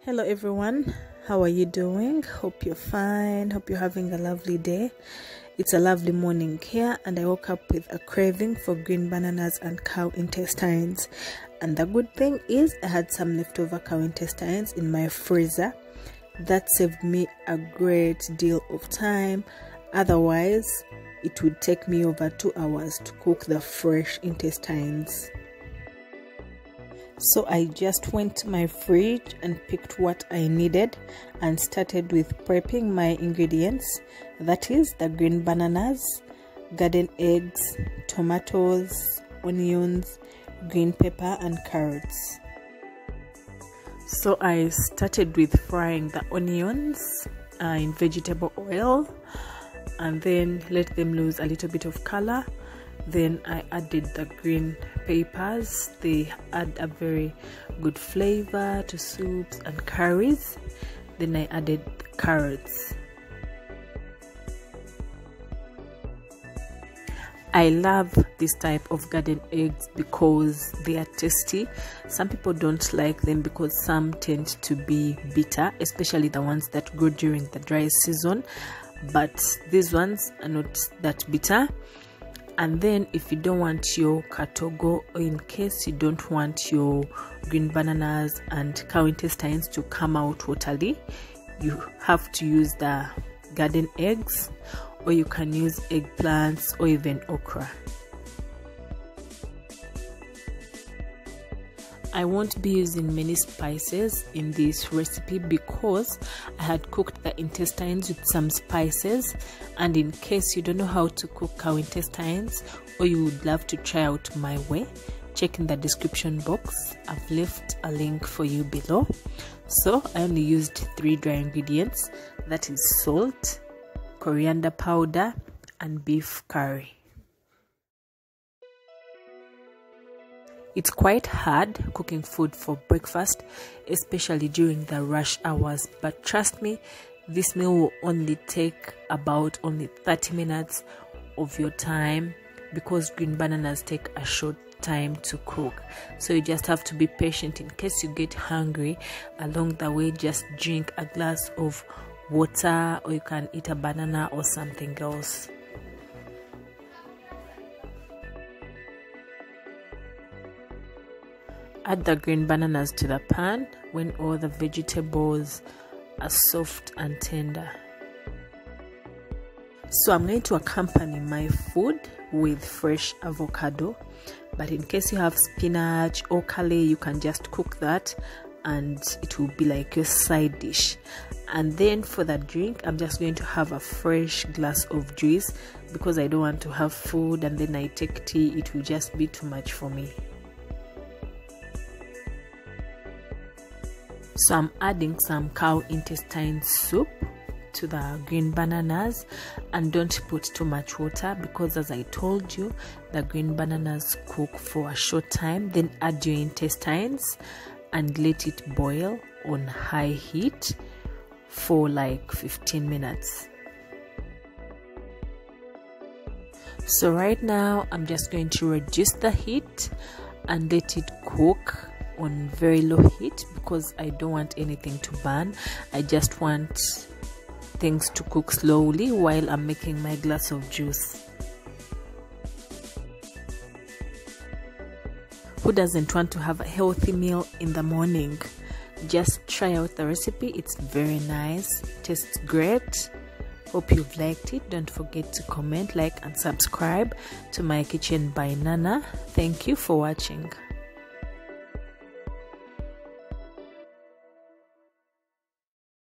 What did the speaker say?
Hello everyone, how are you doing? Hope you're fine. Hope you're having a lovely day. It's a lovely morning here and I woke up with a craving for green bananas and cow intestines. And the good thing is I had some leftover cow intestines in my freezer. That saved me a great deal of time. Otherwise, it would take me over 2 hours to cook the fresh intestines. So I just went to my fridge and picked what I needed and started with prepping my ingredients. That is the green bananas, garden eggs, tomatoes, onions, green pepper and carrots. So I started with frying the onions in vegetable oil and then let them lose a little bit of color. Then I added the green peppers. They add a very good flavor to soups and curries. Then I added carrots. I love this type of garden eggs because they are tasty. Some people don't like them because some tend to be bitter, especially the ones that grow during the dry season, but these ones are not that bitter. And then if you don't want your Katogo, or in case you don't want your green bananas and cow intestines to come out watery, you have to use the garden eggs, or you can use eggplants or even okra. I won't be using many spices in this recipe because I had cooked the intestines with some spices, and in case you don't know how to cook cow intestines or you would love to try out my way, check in the description box. I've left a link for you below. So I only used 3 dry ingredients, that is salt, coriander powder and beef curry. It's quite hard cooking food for breakfast, especially during the rush hours, but trust me, this meal will only take about only 30 minutes of your time because green bananas take a short time to cook. So you just have to be patient. In case you get hungry along the way, just drink a glass of water, or you can eat a banana or something else. Add the green bananas to the pan when all the vegetables are soft and tender. So I'm going to accompany my food with fresh avocado, but in case you have spinach or kale, you can just cook that and it will be like your side dish. And then for the drink, I'm just going to have a fresh glass of juice because I don't want to have food and then I take tea. It will just be too much for me. So I'm adding some cow intestine soup to the green bananas, and don't put too much water because, as I told you, the green bananas cook for a short time. Then add your intestines and let it boil on high heat for like 15 minutes. So right now I'm just going to reduce the heat and let it cook on very low heat because I don't want anything to burn. I just want things to cook slowly while I'm making my glass of juice. Who doesn't want to have a healthy meal in the morning? Just try out the recipe. It's very nice, tastes great. Hope you've liked it. Don't forget to comment, like and subscribe to my kitchen by Nana. Thank you for watching.